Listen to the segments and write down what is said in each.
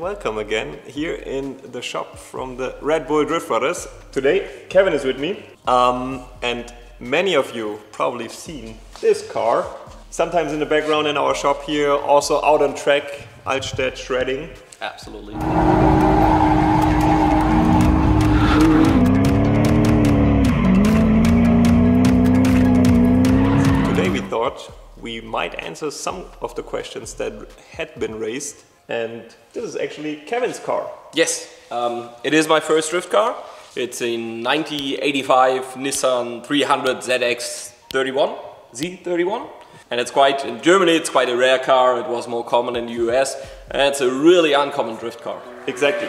welcome again here in the shop from the Red Bull Driftbrothers. Today Kevin is with me and many of you probably have seen this car sometimes in the background in our shop here, also out on track, Altstadt shredding. Absolutely. Today we thought we might answer some of the questions that had been raised, and this is actually Kevin's car. Yes, it is my first drift car. It's a 1985 Nissan 300 ZX31, Z31. And it's quite, in Germany it's quite a rare car. It was more common in the US, and it's a really uncommon drift car. Exactly.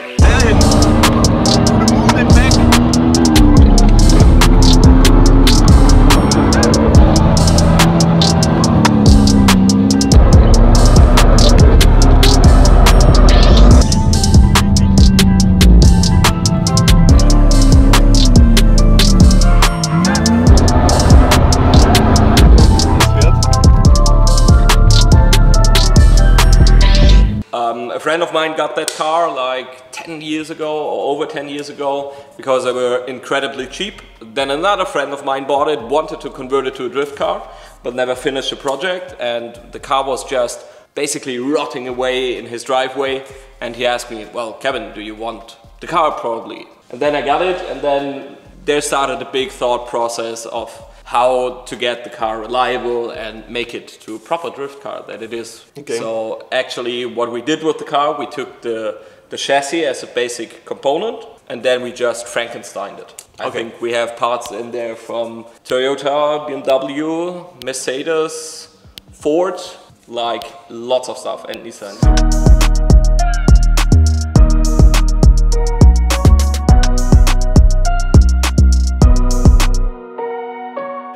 A friend of mine got that car like 10 years ago or over 10 years ago because they were incredibly cheap. Then another friend of mine bought it, wanted to convert it to a drift car, but never finished the project, and the car was just basically rotting away in his driveway, and he asked me, well, Kevin, do you want the car? Probably. And then I got it, and then there started a big thought process of how to get the car reliable and make it to a proper drift car that it is. Okay. So actually what we did with the car, we took the chassis as a basic component and then we just Frankensteined it. I think we have parts in there from Toyota, BMW, Mercedes, Ford, like lots of stuff, and Nissan.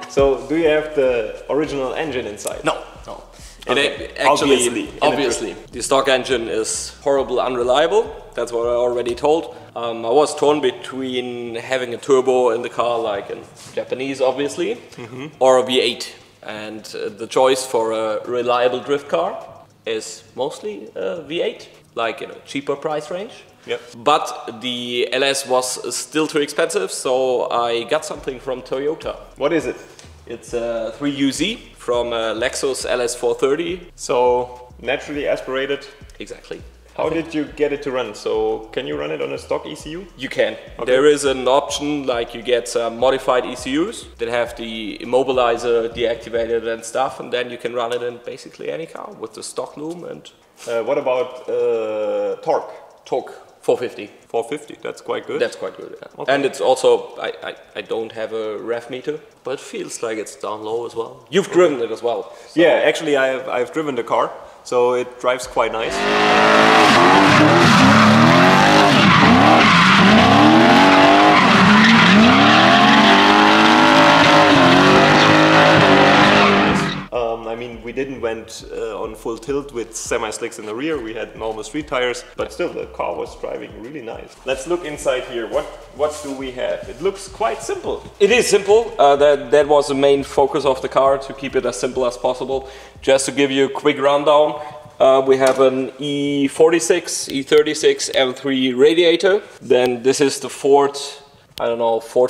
So, do you have the original engine inside? No, no. Okay. Actually, obviously, the stock engine is horrible, unreliable. That's what I already told. I was torn between having a turbo in the car, like in Japanese, obviously, or a V8. And the choice for a reliable drift car is mostly a V8, like in a cheaper price range. Yep. But the LS was still too expensive, so I got something from Toyota. What is it? It's a 3UZ from a Lexus LS430. So, naturally aspirated. Exactly. How did you get it to run? So, can you run it on a stock ECU? You can. Okay. There is an option, like you get some modified ECUs that have the immobilizer deactivated and stuff, and then you can run it in basically any car with the stock loom. And what about torque? Torque 450. 450, that's quite good. That's quite good, yeah. Okay. And it's also, I don't have a rev meter, but it feels like it's down low as well. You've driven it as well. So. Yeah, actually I've driven the car, so it drives quite nice. I mean, we didn't went on full tilt with semi-slicks in the rear, we had normal street tires, but still the car was driving really nice. Let's look inside here. What do we have? It looks quite simple. It is simple. That was the main focus of the car, to keep it as simple as possible. Just to give you a quick rundown, we have an E46, E36 M3 radiator. Then this is the Ford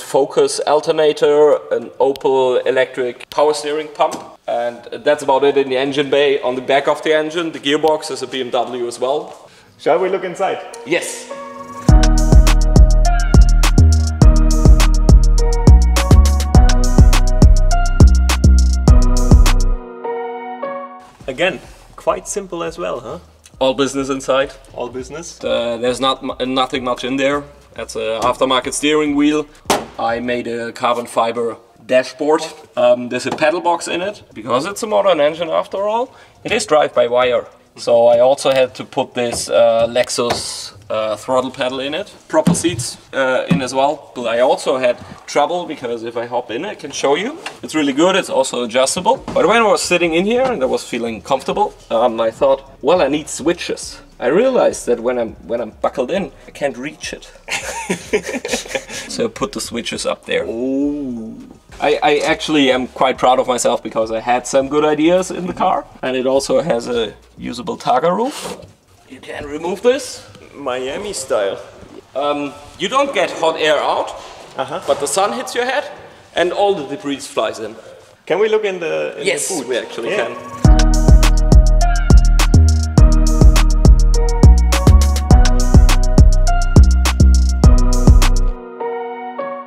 Focus alternator, an Opel electric power steering pump. And that's about it in the engine bay. On the back of the engine, the gearbox is a BMW as well. Shall we look inside? Yes. Again, quite simple as well, huh? All business inside. All business. There's nothing much in there. That's an aftermarket steering wheel. I made a carbon fiber dashboard. There's a pedal box in it, because it's a modern engine after all. It is drive-by-wire. So I also had to put this Lexus throttle pedal in it. Proper seats in as well. But I also had trouble, because if I hop in, I can show you. It's really good, it's also adjustable. But when I was sitting in here and I was feeling comfortable, I thought, well, I need switches. I realized that when I'm buckled in, I can't reach it. So I put the switches up there. Ooh. I actually am quite proud of myself, because I had some good ideas in the car. And it also has a usable Targa roof. You can remove this. Miami style. You don't get hot air out, but the sun hits your head and all the debris flies in. Can we look in the Yes, boot? we actually can.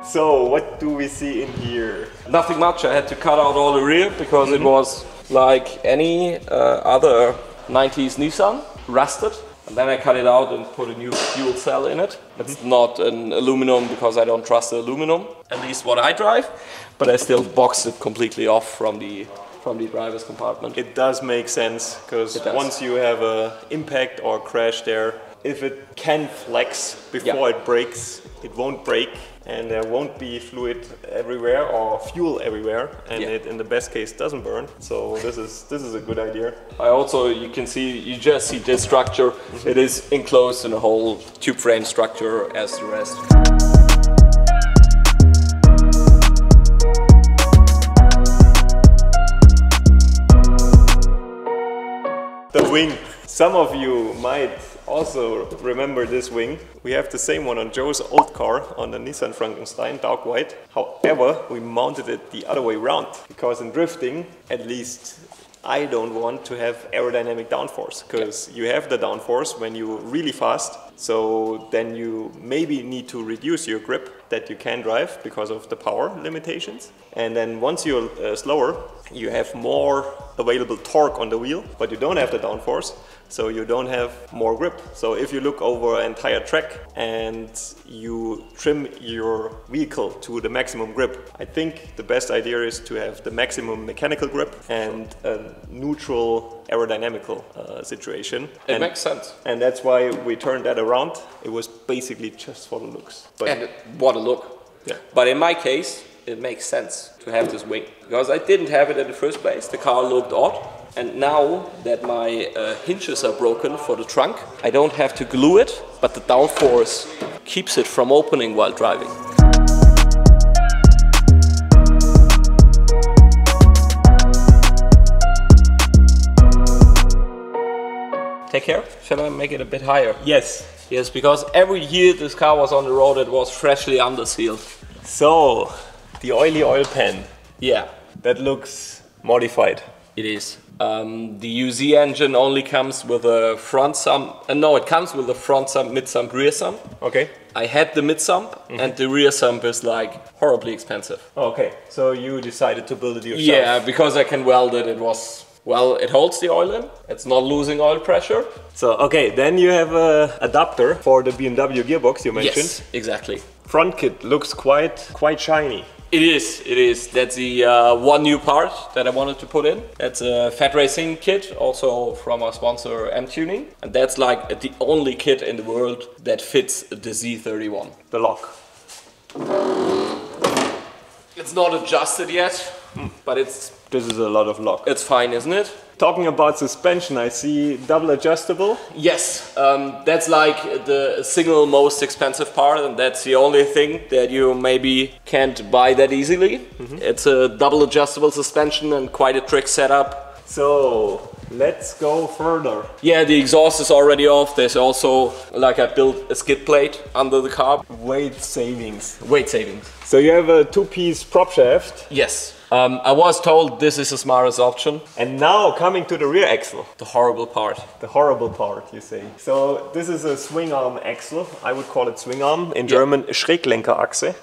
So, what do we see in here? Nothing much. I had to cut out all the rear because it was like any other 90s Nissan, rusted. And then I cut it out and put a new fuel cell in it. It's not an aluminum because I don't trust the aluminum, at least what I drive. But I still boxed it completely off from the driver's compartment. It does make sense, because once you have an impact or crash there, if it can flex before it breaks, it won't break, and there won't be fluid everywhere or fuel everywhere, and it in the best case doesn't burn. So this is a good idea. I also, you just see this structure. It is enclosed in a whole tube frame structure as the rest. The wing. Some of you might also remember this wing. We have the same one on Joe's old car, on the Nissan Frankenstein, dark white. However, we mounted it the other way around, because in drifting, at least I don't want to have aerodynamic downforce, because you have the downforce when you're really fast, so then you maybe need to reduce your grip that you can drive because of the power limitations. And then once you're slower, you have more available torque on the wheel, but you don't have the downforce, so you don't have more grip. So if you look over an entire track and you trim your vehicle to the maximum grip, I think the best idea is to have the maximum mechanical grip and a neutral aerodynamical situation. It makes sense. And that's why we turned that around. It was basically just for the looks. And what a look. Yeah. But in my case, it makes sense to have this wing, because I didn't have it in the first place. The car looked odd, and now that my hinges are broken for the trunk, I don't have to glue it, but the downforce keeps it from opening while driving. Take care. Shall I make it a bit higher? Yes. Yes, because every year this car was on the road, it was freshly undersealed. So, the oily oil pan. Yeah. That looks modified. It is. The UZ engine only comes with a front sump. No, it comes with a front sump, mid sump, rear sump. Okay. I had the mid sump, and the rear sump is like horribly expensive. Okay, so you decided to build it yourself. Yeah, because I can weld it. It was, well, it holds the oil in. It's not losing oil pressure. So, okay, then you have an adapter for the BMW gearbox you mentioned. Yes, exactly. Front kit looks quite shiny. It is. That's the one new part that I wanted to put in. That's a Fat Racing kit, also from our sponsor M-Tuning. And that's like the only kit in the world that fits the Z31. The lock. It's not adjusted yet, but this is a lot of lock. It's fine, isn't it? Talking about suspension, I see double adjustable. Yes, that's like the single most expensive part, and that's the only thing that you maybe can't buy that easily. It's a double adjustable suspension and quite a trick setup. So let's go further. Yeah, the exhaust is already off. There's also, like, I built a skid plate under the car. Weight savings. Weight savings. So you have a two-piece prop shaft. Yes. I was told this is the smartest option. And now coming to the rear axle. The horrible part. The horrible part, you say. So this is a swing arm axle. I would call it swing arm. In German, Schräglenkerachse.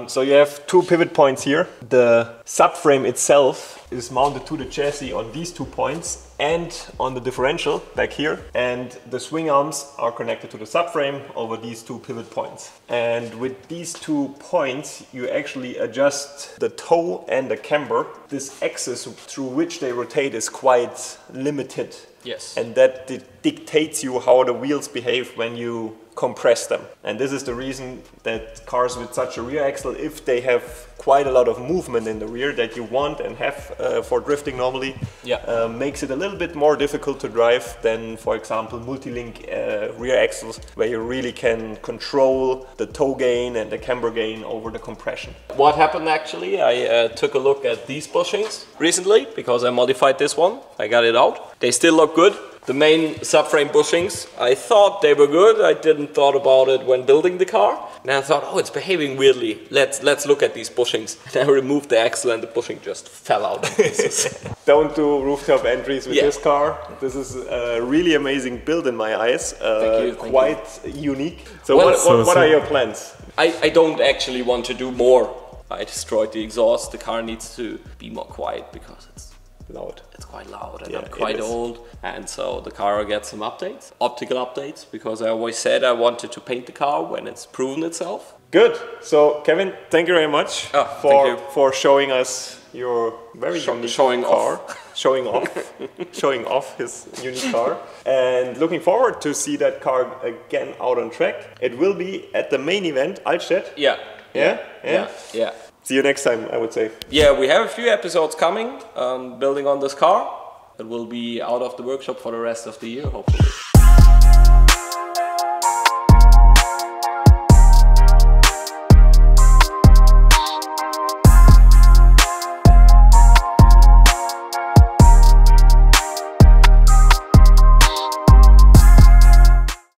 So you have two pivot points here. The subframe itself is mounted to the chassis on these 2 points and on the differential back here. And the swing arms are connected to the subframe over these 2 pivot points. And with these 2 points, you actually adjust the toe and the camber. This axis through which they rotate is quite limited. Yes. And that dictates you how the wheels behave when you compress them. And this is the reason that cars with such a rear axle, if they have quite a lot of movement in the rear that you want and have for drifting normally, makes it a little bit more difficult to drive than, for example, multi-link rear axles, where you really can control the toe gain and the camber gain over the compression. What happened actually, I took a look at these bushings recently because I modified this one. I got it out. They still look good. The main subframe bushings, I thought they were good. I didn't thought about it when building the car. And I thought, oh, it's behaving weirdly. Let's look at these bushings. And I removed the axle and the bushing just fell out. Don't do rooftop entries with this car. This is a really amazing build in my eyes. Thank you. Quite unique. So Well, what are your plans? I don't actually want to do more. I destroyed the exhaust. The car needs to be more quiet because it's Loud. It's quite loud and Yeah, I'm quite it is. old, and so the car will get some updates, optical updates, because I always said I wanted to paint the car when it's proven itself. Good. So Kevin, thank you very much Thank you. for showing us your very unique showing car. Showing off his unique car. And looking forward to see that car again out on track. It will be at the main event, Altstadt. Yeah. See you next time, I would say. Yeah, we have a few episodes coming, building on this car. It will be out of the workshop for the rest of the year, hopefully.